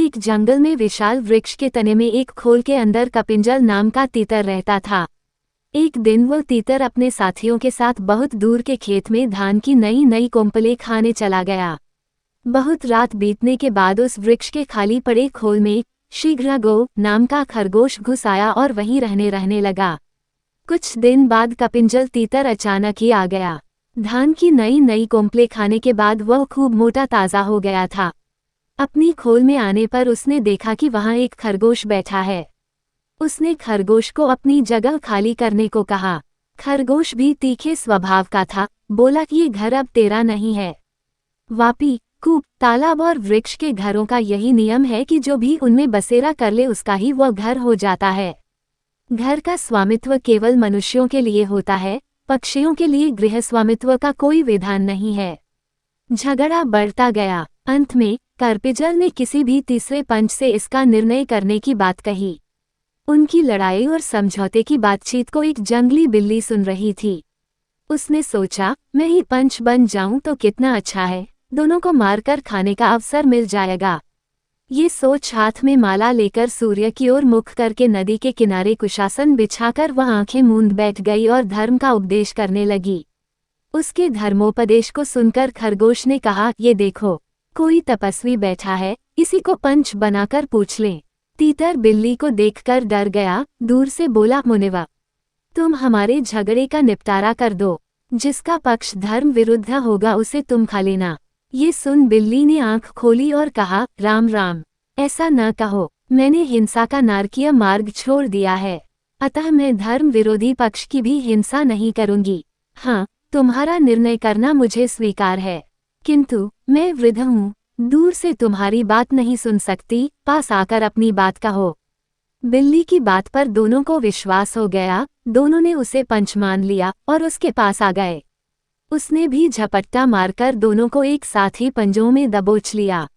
एक जंगल में विशाल वृक्ष के तने में एक खोल के अंदर कपिंजल नाम का तीतर रहता था। एक दिन वो तीतर अपने साथियों के साथ बहुत दूर के खेत में धान की नई नई कोंपलें खाने चला गया। बहुत रात बीतने के बाद उस वृक्ष के खाली पड़े खोल में शीघ्रगो नाम का खरगोश घुस आया और वहीं रहने लगा। कुछ दिन बाद कपिंजल तीतर अचानक ही आ गया। धान की नई नई कोंपलें खाने के बाद वह खूब मोटा ताज़ा हो गया था। अपनी खोल में आने पर उसने देखा कि वहाँ एक खरगोश बैठा है। उसने खरगोश को अपनी जगह खाली करने को कहा। खरगोश भी तीखे स्वभाव का था, बोला कि ये घर अब तेरा नहीं है। वापी, कूप, तालाब और वृक्ष के घरों का यही नियम है कि जो भी उनमें बसेरा कर ले उसका ही वह घर हो जाता है। घर का स्वामित्व केवल मनुष्यों के लिए होता है, पक्षियों के लिए गृह स्वामित्व का कोई विधान नहीं है। झगड़ा बढ़ता गया। अंत में करपिजल ने किसी भी तीसरे पंच से इसका निर्णय करने की बात कही। उनकी लड़ाई और समझौते की बातचीत को एक जंगली बिल्ली सुन रही थी। उसने सोचा, मैं ही पंच बन जाऊं तो कितना अच्छा है, दोनों को मारकर खाने का अवसर मिल जाएगा। ये सोच हाथ में माला लेकर सूर्य की ओर मुख करके नदी के किनारे कुशासन बिछाकर वह आंखें मूंद बैठ गई और धर्म का उपदेश करने लगी। उसके धर्मोपदेश को सुनकर खरगोश ने कहा, ये देखो, कोई तपस्वी बैठा है, इसी को पंच बनाकर पूछ लें। तीतर बिल्ली को देखकर डर गया, दूर से बोला, मुनिवा, तुम हमारे झगड़े का निपटारा कर दो। जिसका पक्ष धर्म विरुद्ध होगा उसे तुम खा लेना। ये सुन बिल्ली ने आंख खोली और कहा, राम राम, ऐसा न कहो, मैंने हिंसा का नारकीय मार्ग छोड़ दिया है, अतः मैं धर्म विरोधी पक्ष की भी हिंसा नहीं करूंगी। हाँ, तुम्हारा निर्णय करना मुझे स्वीकार है, किंतु मैं वृद्ध हूँ, दूर से तुम्हारी बात नहीं सुन सकती, पास आकर अपनी बात कहो। बिल्ली की बात पर दोनों को विश्वास हो गया। दोनों ने उसे पंच मान लिया और उसके पास आ गए। उसने भी झपट्टा मारकर दोनों को एक साथ ही पंजों में दबोच लिया।